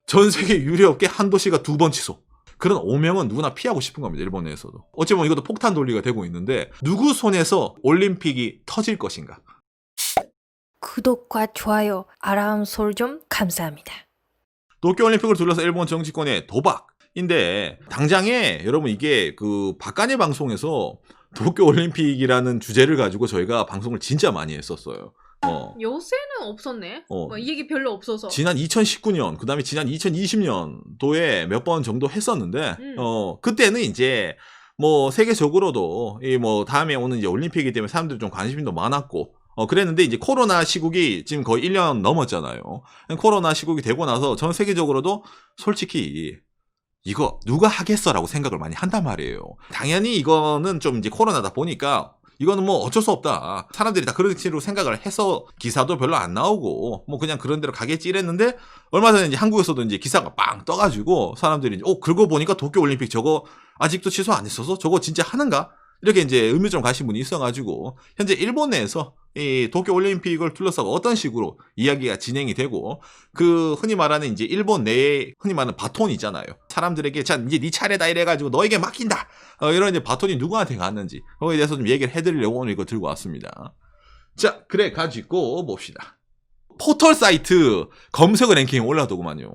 전 세계 유례없게 한 도시가 2번 취소. 그런 오명은 누구나 피하고 싶은 겁니다. 일본 내에서도. 어찌 보면 이것도 폭탄 논리가 되고 있는데 누구 손에서 올림픽이 터질 것인가. 구독과 좋아요, 알람 설정 감사합니다. 도쿄올림픽을 둘러서 일본 정치권의 도박인데 당장에 여러분 이게 그 박간의 방송에서 도쿄올림픽이라는 주제를 가지고 저희가 방송을 진짜 많이 했었어요. 요새는 없었네. 이 얘기 별로 없어서. 지난 2019년, 그 다음에 지난 2020년도에 몇 번 정도 했었는데, 그때는 이제, 뭐, 세계적으로도, 다음에 오는 이제 올림픽이기 때문에 사람들이 좀 관심도 많았고, 그랬는데 이제 코로나 시국이 지금 거의 1년 넘었잖아요. 코로나 시국이 되고 나서 전 세계적으로도 솔직히, 이거 누가 하겠어라고 생각을 많이 한단 말이에요. 당연히 이거는 좀 이제 코로나다 보니까, 이거는 뭐 어쩔 수 없다. 사람들이 다 그런 식으로 생각을 해서 기사도 별로 안 나오고 뭐 그냥 그런 대로 가겠지 이랬는데 얼마 전에 이제 한국에서도 이제 기사가 빵 떠가지고 사람들이 그러고 보니까 도쿄올림픽 저거 아직도 취소 안 했어서 저거 진짜 하는가? 이렇게 이제 의문점 가신 분이 있어가지고 현재 일본 내에서 이 도쿄올림픽을 둘러싸고 어떤 식으로 이야기가 진행이 되고 그 흔히 말하는 이제 일본 내에 흔히 말하는 바톤이 있잖아요. 사람들에게 자 이제 네 차례다 이래가지고 너에게 맡긴다. 이런 이제 바톤이 누구한테 갔는지 거기에 대해서 좀 얘기를 해드리려고 오늘 이거 들고 왔습니다. 자 그래 가지고 봅시다. 포털 사이트 검색 랭킹이 올라오더구만요.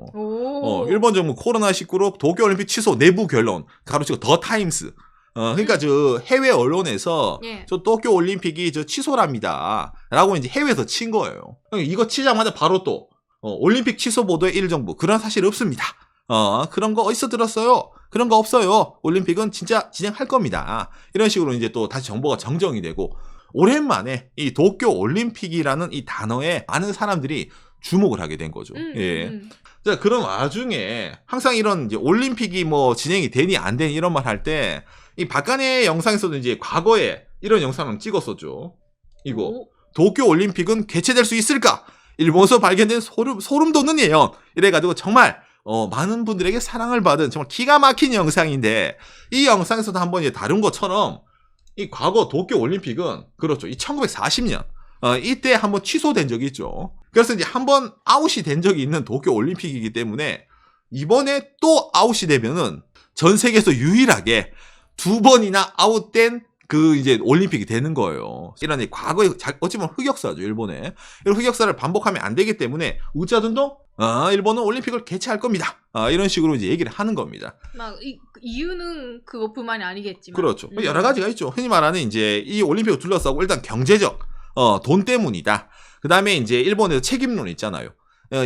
일본 정부 코로나19로 도쿄올림픽 취소 내부 결론 가로치고 더 타임스. 그러니까 저 해외 언론에서 저 도쿄 올림픽이 저 취소랍니다. 라고 이제 해외에서 친 거예요. 이거 치자마자 바로 또 올림픽 취소 보도에 일정부 그런 사실 없습니다. 그런 거 어디서 들었어요? 그런 거 없어요. 올림픽은 진짜 진행할 겁니다. 이런 식으로 이제 또 다시 정보가 정정이 되고 오랜만에 이 도쿄 올림픽이라는 이 단어에 많은 사람들이 주목을 하게 된 거죠. 자, 그런 와중에 항상 이런 이제 올림픽이 뭐 진행이 되니 안 되니 이런 말 할 때 이 박간의 영상에서도 이제 과거에 이런 영상을 찍었었죠. 이거 도쿄 올림픽은 개최될 수 있을까? 일본에서 발견된 소름 돋는 예언. 이래가지고 정말 많은 분들에게 사랑을 받은 정말 기가 막힌 영상인데 이 영상에서도 한번 이제 다룬 것처럼 이 과거 도쿄 올림픽은 그렇죠. 이 1940년 이때 한번 취소된 적이 있죠. 그래서 이제 한번 아웃이 된 적이 있는 도쿄 올림픽이기 때문에 이번에 또 아웃이 되면은 전 세계에서 유일하게 2번이나 아웃된 그 이제 올림픽이 되는 거예요. 이런 과거에 어찌 보면 흑역사죠, 일본에. 이런 흑역사를 반복하면 안 되기 때문에 우짜든도 일본은 올림픽을 개최할 겁니다. 이런 식으로 이제 얘기를 하는 겁니다. 막 이유는 그것뿐만이 아니겠지만. 그렇죠. 여러 가지가 있죠. 흔히 말하는 이제 이 올림픽을 둘러싸고 일단 경제적 돈 때문이다. 그 다음에 이제 일본에서 책임론 있잖아요.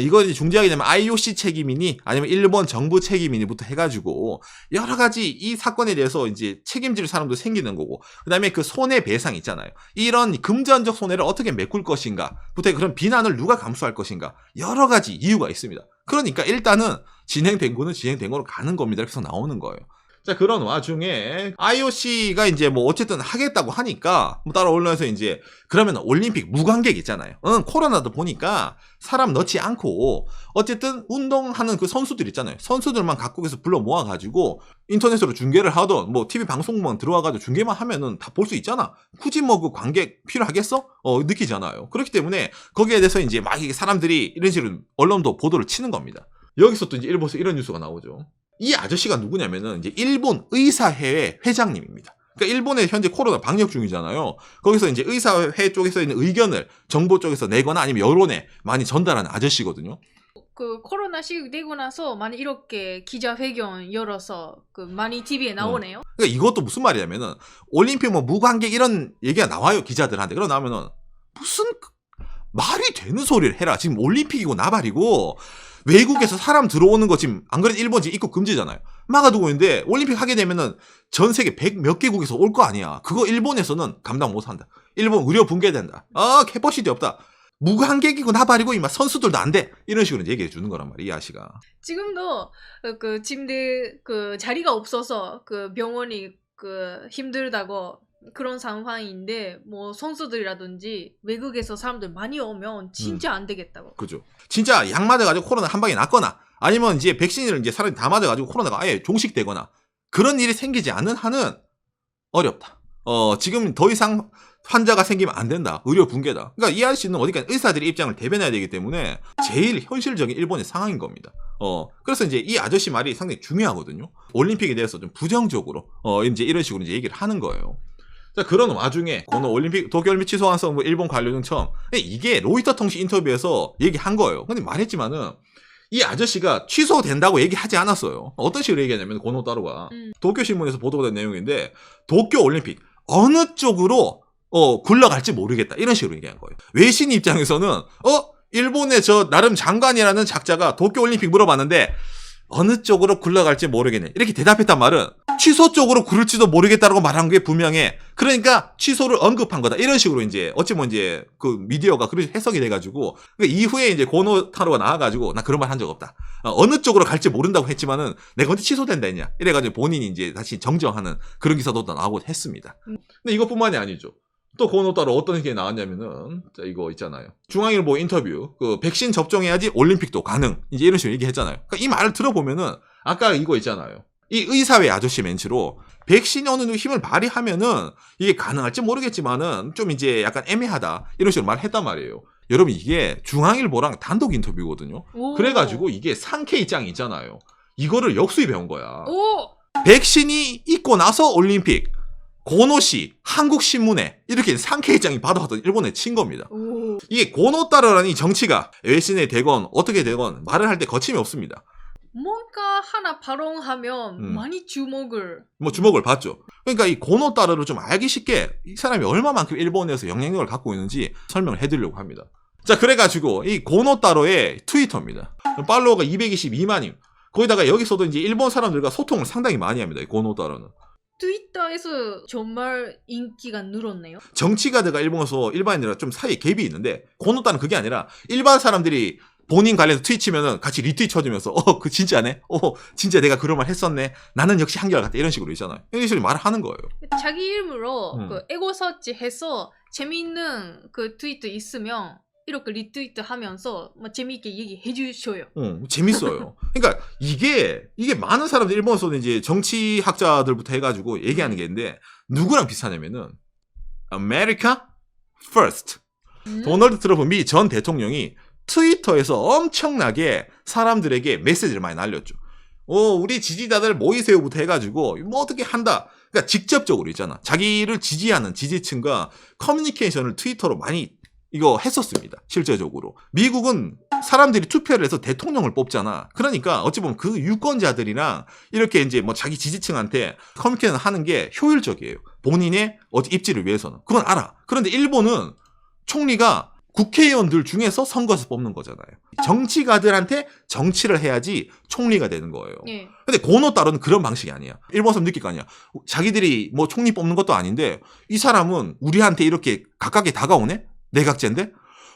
이거 이제 중재하게 되면 IOC 책임이니 아니면 일본 정부 책임이니부터 해가지고 여러 가지 이 사건에 대해서 이제 책임질 사람도 생기는 거고 그 다음에 그 손해배상 있잖아요. 이런 금전적 손해를 어떻게 메꿀 것인가부터 그런 비난을 누가 감수할 것인가 여러 가지 이유가 있습니다. 그러니까 일단은 진행된 거는 진행된 거로 가는 겁니다. 그래서 나오는 거예요. 자, 그런 와중에 IOC가 이제 뭐 어쨌든 하겠다고 하니까 뭐 따로 언론에서 이제 그러면 올림픽 무관객 있잖아요. 코로나도 보니까 사람 넣지 않고 어쨌든 운동하는 그 선수들 있잖아요. 선수들만 각국에서 불러 모아가지고 인터넷으로 중계를 하던 뭐 TV 방송만 들어와가지고 중계만 하면은 다 볼 수 있잖아. 굳이 뭐 그 관객 필요하겠어? 느끼잖아요. 그렇기 때문에 거기에 대해서 이제 막 이게 사람들이 이런 식으로 언론도 보도를 치는 겁니다. 여기서 또 이제 일본에서 이런 뉴스가 나오죠. 이 아저씨가 누구냐면은 이제 일본 의사회 회장님입니다. 그러니까 일본에 현재 코로나 방역 중이잖아요. 거기서 이제 의사회 쪽에서 있는 의견을 정부 쪽에서 내거나 아니면 여론에 많이 전달하는 아저씨거든요. 그 코로나 시국이 되고 나서 많이 이렇게 기자회견 열어서 그 많이 TV에 나오네요. 그러니까 이것도 무슨 말이냐면은 올림픽 뭐 무관객 이런 얘기가 나와요 기자들한테. 그러고 나면은 무슨 말이 되는 소리를 해라. 지금 올림픽이고 나발이고. 외국에서 사람 들어오는 거 지금 안 그래도 일본 지금 입국 금지잖아요. 막아두고 있는데 올림픽 하게 되면은 전 세계 100 몇 개국에서 올 거 아니야. 그거 일본에서는 감당 못 한다. 일본 의료 붕괴된다. 캐퍼시티 없다. 무관객이고 나발이고 이마 선수들도 안 돼. 이런 식으로 얘기해 주는 거란 말이야, 이 아씨가. 지금도 그 침대 그 자리가 없어서 그 병원이 그 힘들다고 그런 상황인데 뭐 선수들이라든지 외국에서 사람들 많이 오면 진짜 안 되겠다고. 그죠. 진짜 약 맞아가지고 코로나 한 방에 낫거나 아니면 이제 백신을 이제 사람이 다 맞아가지고 코로나가 아예 종식되거나 그런 일이 생기지 않는 한은 어렵다. 지금 더 이상 환자가 생기면 안 된다. 의료 붕괴다. 그러니까 이 아저씨는 어디까지 의사들의 입장을 대변해야 되기 때문에 제일 현실적인 일본의 상황인 겁니다. 그래서 이제 이 아저씨 말이 상당히 중요하거든요. 올림픽에 대해서 좀 부정적으로, 이제 이런 식으로 이제 얘기를 하는 거예요. 자, 그런 와중에, 도쿄올림픽 취소한서 뭐 일본 관료등처럼, 이게 로이터 통신 인터뷰에서 얘기한 거예요. 근데 말했지만은, 이 아저씨가 취소된다고 얘기하지 않았어요. 어떤 식으로 얘기하냐면, 고노타로가. 도쿄신문에서 보도된 내용인데, 도쿄올림픽, 어느 쪽으로, 굴러갈지 모르겠다. 이런 식으로 얘기한 거예요. 외신 입장에서는, 일본의 나름 장관이라는 작자가 도쿄올림픽 물어봤는데, 어느 쪽으로 굴러갈지 모르겠네. 이렇게 대답했단 말은 취소 쪽으로 굴을지도 모르겠다라고 말한 게 분명해. 그러니까 취소를 언급한 거다. 이런 식으로 이제 어찌 보면 이제 그 미디어가 그렇게 해석이 돼가지고 그러니까 이후에 이제 고노타로가 나와가지고 나 그런 말 한 적 없다. 어느 쪽으로 갈지 모른다고 했지만은 내가 언제 취소된다 했냐. 이래가지고 본인이 이제 다시 정정하는 그런 기사도 나오고 했습니다. 근데 이것뿐만이 아니죠. 또 고노타로 어떤 게 나왔냐면은 자, 이거 있잖아요. 중앙일보 인터뷰 백신 접종해야지 올림픽도 가능 이제 이런 식으로 얘기했잖아요. 그러니까 이 말을 들어보면은 아까 이거 있잖아요. 이 의사회 아저씨 멘트로 백신이 어느 정도 힘을 발휘하면은 이게 가능할지 모르겠지만은 좀 이제 약간 애매하다 이런 식으로 말했단 말이에요. 여러분 이게 중앙일보랑 단독 인터뷰거든요. 그래가지고 이게 상케이 짱이 있잖아요. 이거를 역수입해온 거야. 백신이 있고 나서 올림픽 고노씨 한국신문에 이렇게 상케이장이 받아왔던 일본에 친 겁니다. 이게 고노타로라는 이 정치가 외신에 되건 어떻게 되건 말을 할 때 거침이 없습니다. 뭔가 하나 발언하면 많이 주목을 받죠. 그러니까 이 고노타로를 좀 알기 쉽게 이 사람이 얼마만큼 일본에서 영향력을 갖고 있는지 설명을 해드리려고 합니다. 자, 그래가지고 이 고노타로의 트위터입니다. 팔로워가 222만임. 거기다가 여기서도 이제 일본 사람들과 소통을 상당히 많이 합니다. 이 고노타로는. 트위터에서 정말 인기가 늘었네요. 정치가들과 일본에서 일반인들과 좀 사이에 갭이 있는데 고노타는 그게 아니라 일반 사람들이 본인 관련해서 트윗 치면은 같이 리트윗 쳐주면서 그 진짜네? 진짜 내가 그런 말 했었네? 나는 역시 한결같다 이런 식으로 있잖아요. 이런 식으로 말을 하는 거예요. 자기 이름으로 그 에고 서치 해서 재미있는 그 트위트 있으면 이렇게 리트위트 하면서 막 재미있게 얘기해 주셔요. 재밌어요. 그러니까 이게 많은 사람들 일본에서는 이제 정치학자들부터 해가지고 얘기하는 게 있는데 누구랑 비슷하냐면은 America First. 도널드 트럼프 미 전 대통령이 트위터에서 엄청나게 사람들에게 메시지를 많이 날렸죠. 우리 지지자들 모이세요부터 해가지고 뭐 어떻게 한다. 그러니까 직접적으로 있잖아. 자기를 지지하는 지지층과 커뮤니케이션을 트위터로 많이 이거 했었습니다. 실제적으로. 미국은 사람들이 투표를 해서 대통령을 뽑잖아. 그러니까 어찌 보면 그 유권자들이랑 이렇게 이제 뭐 자기 지지층한테 커뮤니케이션 하는 게 효율적이에요. 본인의 입지를 위해서는. 그건 알아. 그런데 일본은 총리가 국회의원들 중에서 선거에서 뽑는 거잖아요. 정치가들한테 정치를 해야지 총리가 되는 거예요. 예. 근데 고노타로는 그런 방식이 아니야. 일본 사람 느낄 거 아니야. 자기들이 뭐 총리 뽑는 것도 아닌데 이 사람은 우리한테 이렇게 가깝게 다가오네? 내각제인데?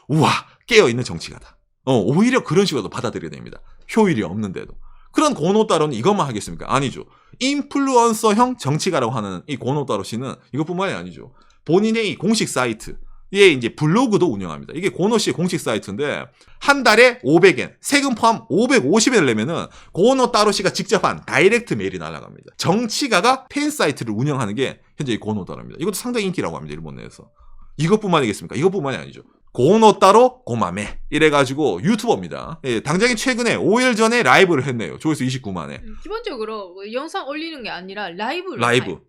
우와, 깨어있는 정치가다. 오히려 그런 식으로 받아들여야 됩니다. 효율이 없는데도. 그런 고노타로는 이것만 하겠습니까? 아니죠. 인플루언서형 정치가라고 하는 이 고노타로 씨는 이것뿐만이 아니죠. 본인의 이 공식 사이트, 예, 이제 블로그도 운영합니다. 이게 고노 씨의 공식 사이트인데 한 달에 500엔, 세금 포함 550엔을 내면은 고노 따로 씨가 직접 한 다이렉트 메일이 날아갑니다. 정치가가 팬 사이트를 운영하는 게 현재 이 고노 따로입니다. 이것도 상당히 인기라고 합니다. 일본 내에서. 이것뿐만이겠습니까? 이것뿐만이 아니죠. 고노 따로 고마메 이래가지고 유튜버입니다. 예, 당장에 최근에 5일 전에 라이브를 했네요. 조회수 29만에. 기본적으로 영상 올리는 게 아니라 라이브.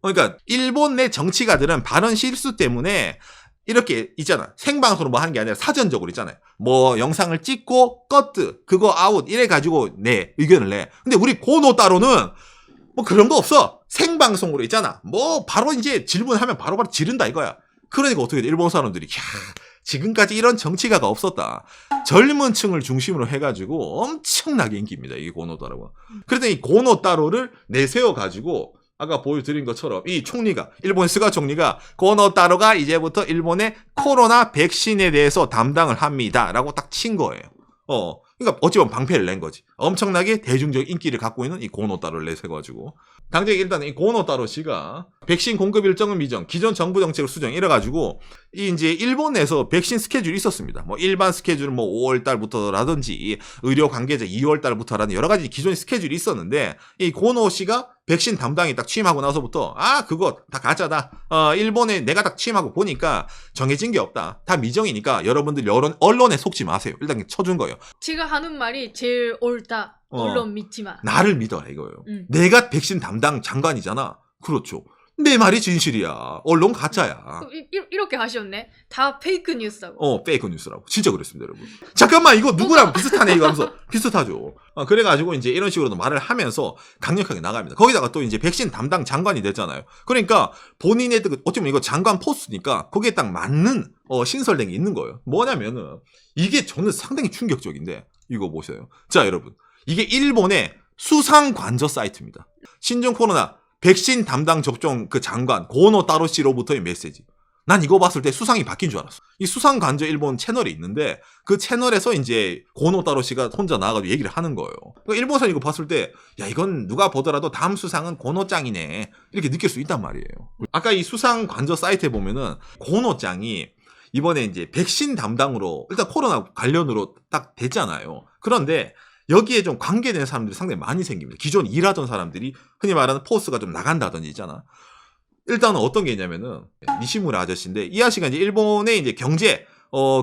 그러니까 일본 내 정치가들은 발언 실수 때문에 이렇게 있잖아. 생방송으로 뭐 하는 게 아니라 사전적으로 있잖아요. 뭐 영상을 찍고 껐드 그거 아웃 이래가지고 내 의견을 내. 근데 우리 고노 따로는 뭐 그런 거 없어. 생방송으로 있잖아. 뭐 바로 이제 질문하면 바로바로 지른다 이거야. 그러니까 어떻게 돼? 일본 사람들이 지금까지 이런 정치가가 없었다. 젊은 층을 중심으로 해가지고 엄청나게 인기입니다. 이게 고노 따로가. 그래서 이 고노 따로를 내세워가지고 아까 보여드린 것처럼 이 총리가 일본 스가 총리가 고노 따로가 이제부터 일본의 코로나 백신에 대해서 담당을 합니다라고 딱 친 거예요. 그러니까 어찌 보면 방패를 낸 거지. 엄청나게 대중적 인기를 갖고 있는 이 고노 따로를 내세워가지고 당장 일단 이 고노 따로 씨가 백신 공급 일정은 미정, 기존 정부 정책을 수정 이래가지고 이 이제 일본 내에서 백신 스케줄이 있었습니다. 뭐 일반 스케줄은 뭐 5월 달부터라든지 의료 관계자 2월 달부터라는 여러 가지 기존의 스케줄이 있었는데 이 고노 씨가 백신 담당이 딱 취임하고 나서부터 그거 다 가짜다. 일본에 내가 딱 취임하고 보니까 정해진 게 없다. 다 미정이니까 여러분들 언론에 속지 마세요. 일단 쳐준 거예요. 제가 하는 말이 제일 옳다. した。 어. 물론 믿지만. 나를 믿어라 이거예요. 음. 내가 백신 담당 장관이잖아. 그렇죠. 내 말이 진실이야. 언론 가짜야. 이렇게 하셨네. 다 페이크 뉴스라고. 페이크 뉴스라고. 진짜 그랬습니다, 여러분. 잠깐만, 이거 누구랑 비슷하네, 이거 하면서. 비슷하죠. 그래가지고 이제 이런 식으로 말을 하면서 강력하게 나갑니다. 거기다가 또 이제 백신 담당 장관이 됐잖아요. 그러니까 본인의, 어쩌면 이거 장관 포스트니까 거기에 딱 맞는, 신설된 게 있는 거예요. 뭐냐면은, 이게 저는 상당히 충격적인데, 이거 보세요. 자, 여러분. 이게 일본의 수상관저 사이트입니다. 신종 코로나 백신 담당 접종 그 장관 고노 따로 씨로부터의 메시지. 난 이거 봤을 때 수상이 바뀐 줄 알았어. 이 수상관저 일본 채널이 있는데 그 채널에서 이제 고노 따로 씨가 혼자 나와가지고 얘기를 하는 거예요. 그러니까 일본에서 이거 봤을 때 야 이건 누가 보더라도 다음 수상은 고노짱이네 이렇게 느낄 수 있단 말이에요. 아까 이 수상관저 사이트에 보면은 고노짱이 이번에 이제 백신 담당으로 일단 코로나 관련으로 딱 됐잖아요. 그런데 여기에 좀 관계되는 사람들이 상당히 많이 생깁니다. 기존 일하던 사람들이 흔히 말하는 포스가 좀 나간다든지 있잖아. 일단은 어떤 게 있냐면은 니시무라 아저씨인데 이 아저씨가 이제 일본의 이제 경제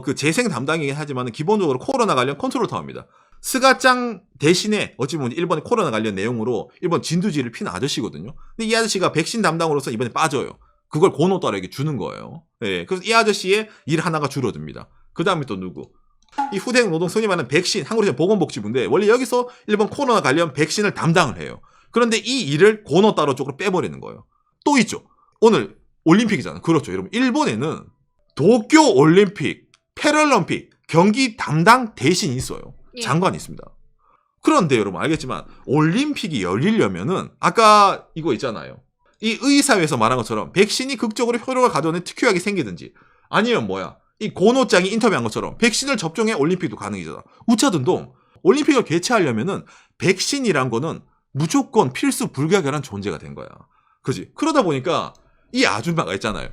그 재생 담당이긴 하지만 기본적으로 코로나 관련 컨트롤 타워입니다. 스가짱 대신에 어찌 보면 일본의 코로나 관련 내용으로 일본 진두지를 핀 아저씨거든요. 근데 이 아저씨가 백신 담당으로서 이번에 빠져요. 그걸 고노따로에게 주는 거예요. 예, 그래서 이 아저씨의 일 하나가 줄어듭니다. 그 다음에 또 누구? 이 후대응 노동 소위 말하는 백신, 한국에서 보건복지부인데 원래 여기서 일본 코로나 관련 백신을 담당을 해요. 그런데 이 일을 고노따로 쪽으로 빼버리는 거예요. 또 있죠. 오늘 올림픽이잖아요. 그렇죠. 여러분 일본에는 도쿄 올림픽, 패럴림픽 경기 담당 대신이 있어요. 예. 장관이 있습니다. 그런데 여러분 알겠지만 올림픽이 열리려면은 아까 이거 있잖아요. 이 의사회에서 말한 것처럼 백신이 극적으로 효력을 가져오는 특효약이 생기든지 아니면 뭐야 이 고노짱이 인터뷰한 것처럼 백신을 접종해 올림픽도 가능이잖아. 우차든동 올림픽을 개최하려면은 백신이란 거는 무조건 필수 불가결한 존재가 된 거야. 그지? 그러다 보니까 이 아줌마가 있잖아요.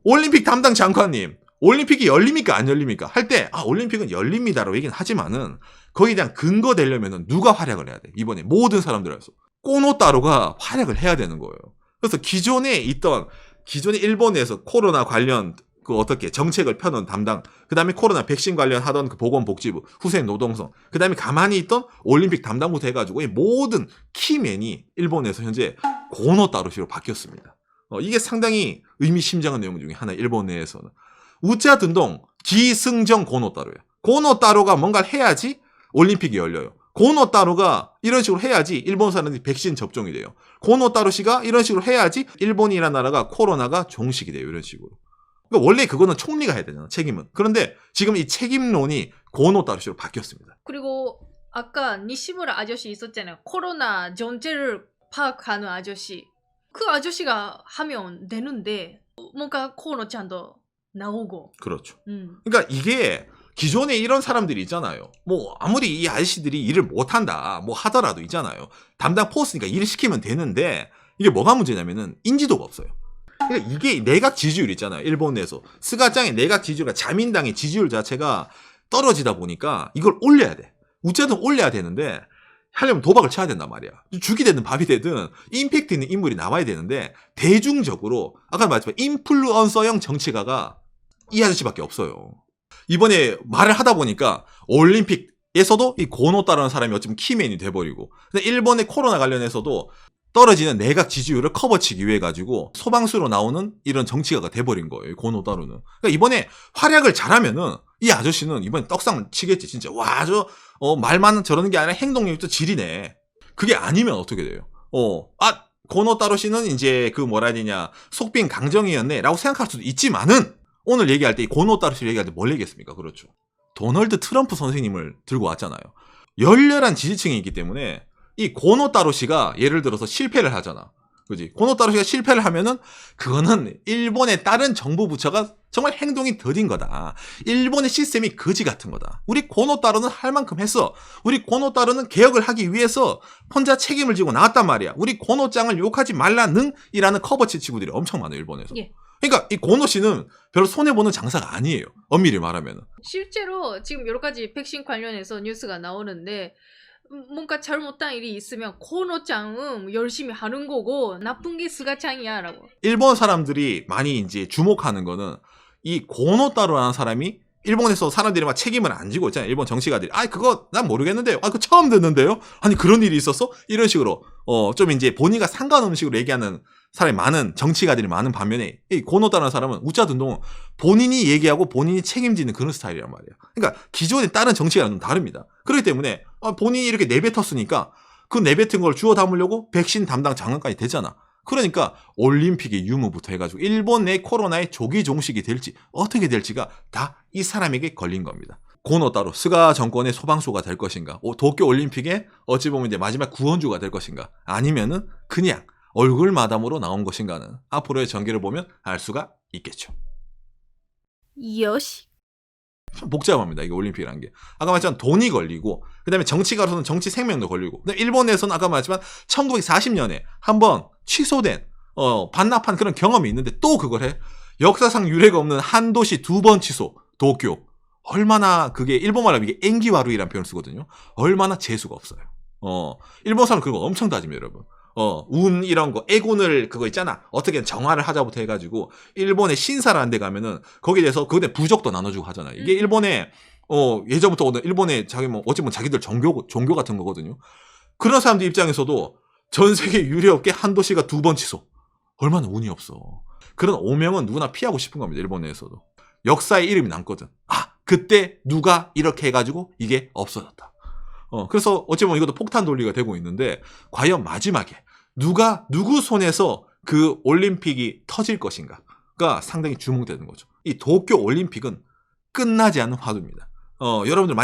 올림픽 담당 장관님, 올림픽이 열립니까 안 열립니까? 할 때 올림픽은 열립니다라고 얘기는 하지만은 거기에 대한 근거 되려면은 누가 활약을 해야 돼? 이번에 모든 사람들에서 고노따로가 활약을 해야 되는 거예요. 그래서 기존에 일본에서 코로나 관련 그 어떻게 정책을 펴놓은 담당, 그 다음에 코로나 백신 관련하던 그 보건복지부, 후생 노동성, 그 다음에 가만히 있던 올림픽 담당부터 해가지고 이 모든 키맨이 일본에서 현재 고노따로시로 바뀌었습니다. 이게 상당히 의미심장한 내용 중에 하나, 일본 내에서는. 우짜든동 기승정 고노따로예요. 고노따로가 뭔가를 해야지 올림픽이 열려요. 고노따로가 이런 식으로 해야지 일본 사람들이 백신 접종이 돼요. 고노따로씨가 이런 식으로 해야지 일본이라는 나라가 코로나가 종식이 돼요. 이런 식으로. 그러니까 원래 그거는 총리가 해야 되잖아, 책임은. 그런데 지금 이 책임론이 고노따로시로 바뀌었습니다. 그리고 아까 니시무라 아저씨 있었잖아요. 코로나 전체를 파악하는 아저씨. 그 아저씨가 하면 되는데 뭔가 코노짱도 나오고. 그렇죠. 그러니까 이게 기존에 이런 사람들이 있잖아요. 뭐 아무리 이 아저씨들이 일을 못한다 뭐 하더라도 있잖아요. 담당 포스니까 일을 시키면 되는데 이게 뭐가 문제냐면은 인지도가 없어요. 그러니까 이게 내각 지지율 있잖아요. 일본 내에서 스가짱의 내각 지지율과 자민당의 지지율 자체가 떨어지다 보니까 이걸 올려야 돼. 우짜든 올려야 되는데 하려면 도박을 쳐야 된단 말이야. 죽이 되든 밥이 되든 임팩트 있는 인물이 나와야 되는데 대중적으로 아까 말했지만 인플루언서형 정치가가 이 아저씨밖에 없어요. 이번에 말을 하다 보니까 올림픽에서도 이 고노따라는 사람이 어쩌면 키맨이 돼버리고 근데 일본의 코로나 관련해서도 떨어지는 내각 지지율을 커버치기 위해 가지고 소방수로 나오는 이런 정치가가 돼버린 거예요. 고노따로는. 그러니까 이번에 활약을 잘하면은 이 아저씨는 이번에 떡상 치겠지. 진짜 와 저 말만 저러는 게 아니라 행동력도 지리네. 그게 아니면 어떻게 돼요? 고노따로 씨는 이제 그 뭐라 해야 되냐 속빈 강정이었네라고 생각할 수도 있지만은 오늘 얘기할 때 이 고노따로 씨 얘기할 때 뭘 얘기했습니까? 그렇죠. 도널드 트럼프 선생님을 들고 왔잖아요. 열렬한 지지층이 있기 때문에 이 고노따로 씨가 예를 들어서 실패를 하잖아. 그지? 고노따로 씨가 실패를 하면은 그거는 일본의 다른 정부 부처가 정말 행동이 더딘 거다. 일본의 시스템이 거지 같은 거다. 우리 고노따로는 할 만큼 했어. 우리 고노따로는 개혁을 하기 위해서 혼자 책임을 지고 나왔단 말이야. 우리 고노짱을 욕하지 말라는 이라는 커버치 친구들이 엄청 많아요. 일본에서. 예. 그러니까 이 고노 씨는 별로 손해보는 장사가 아니에요. 엄밀히 말하면. 실제로 지금 여러 가지 백신 관련해서 뉴스가 나오는데 뭔가 잘못한 일이 있으면 고노짱은 열심히 하는 거고 나쁜 게 스가짱이야 라고. 일본 사람들이 많이 이제 주목하는 거는 이 고노따로라는 사람이 일본에서 사람들이 막 책임을 안 지고 있잖아요. 일본 정치가들이. 아, 그거 난 모르겠는데요. 아, 그거 처음 듣는데요. 아니, 그런 일이 있었어? 이런 식으로 좀 이제 본인과 상관없는 식으로 얘기하는 사람이 많은, 정치가들이 많은 반면에 이 고노다라는 사람은 우짜든동은 본인이 얘기하고 본인이 책임지는 그런 스타일이란 말이에요. 그러니까 기존의 다른 정치가랑 좀 다릅니다. 그렇기 때문에 본인이 이렇게 내뱉었으니까 그 내뱉은 걸 주워 담으려고 백신 담당 장관까지 되잖아. 그러니까 올림픽의 유무부터 해가지고 일본 내 코로나의 조기 종식이 될지 어떻게 될지가 다 이 사람에게 걸린 겁니다. 고노타로 스가 정권의 소방수가 될 것인가, 도쿄 올림픽의 어찌 보면 이제 마지막 구원주가 될 것인가, 아니면은 그냥 얼굴 마담으로 나온 것인가는 앞으로의 전개를 보면 알 수가 있겠죠. 요시. 참 복잡합니다. 이게 올림픽이라는 게. 아까 말했지만 돈이 걸리고, 그 다음에 정치가로서는 정치 생명도 걸리고, 그다음에 일본에서는 아까 말했지만 1940년에 한번 취소된 반납한 그런 경험이 있는데 또 그걸 해. 역사상 유례가 없는 한 도시 2번 취소. 도쿄. 얼마나 그게 일본말로 이게 엔기와루이라는 표현을 쓰거든요. 얼마나 재수가 없어요. 일본 사람 그거 엄청 따집니다, 여러분. 운 이런 거, 애군을 그거 있잖아. 어떻게든 정화를 하자부터 해가지고 일본의 신사라는 데 가면은 거기에 대해서 그때 부적도 나눠주고 하잖아요. 이게 일본의 예전부터 오는 일본의 자기 뭐 어찌 보면 자기들 종교 같은 거거든요. 그런 사람들 입장에서도 전 세계 유례없게 한 도시가 2번 취소. 얼마나 운이 없어. 그런 오명은 누구나 피하고 싶은 겁니다. 일본 내에서도. 역사에 이름이 남거든. 아, 그때 누가 이렇게 해가지고 이게 없어졌다. 그래서 어찌 보면 이것도 폭탄 돌리가 되고 있는데, 과연 마지막에 누구 손에서 그 올림픽이 터질 것인가가 상당히 주목되는 거죠. 이 도쿄 올림픽은 끝나지 않는 화두입니다. 여러분들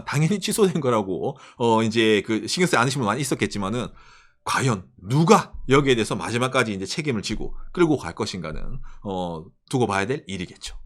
당연히 취소된 거라고, 이제 그 신경 쓰지 않으신 분 많이 있었겠지만은, 과연 누가 여기에 대해서 마지막까지 이제 책임을 지고 끌고 갈 것인가는, 두고 봐야 될 일이겠죠.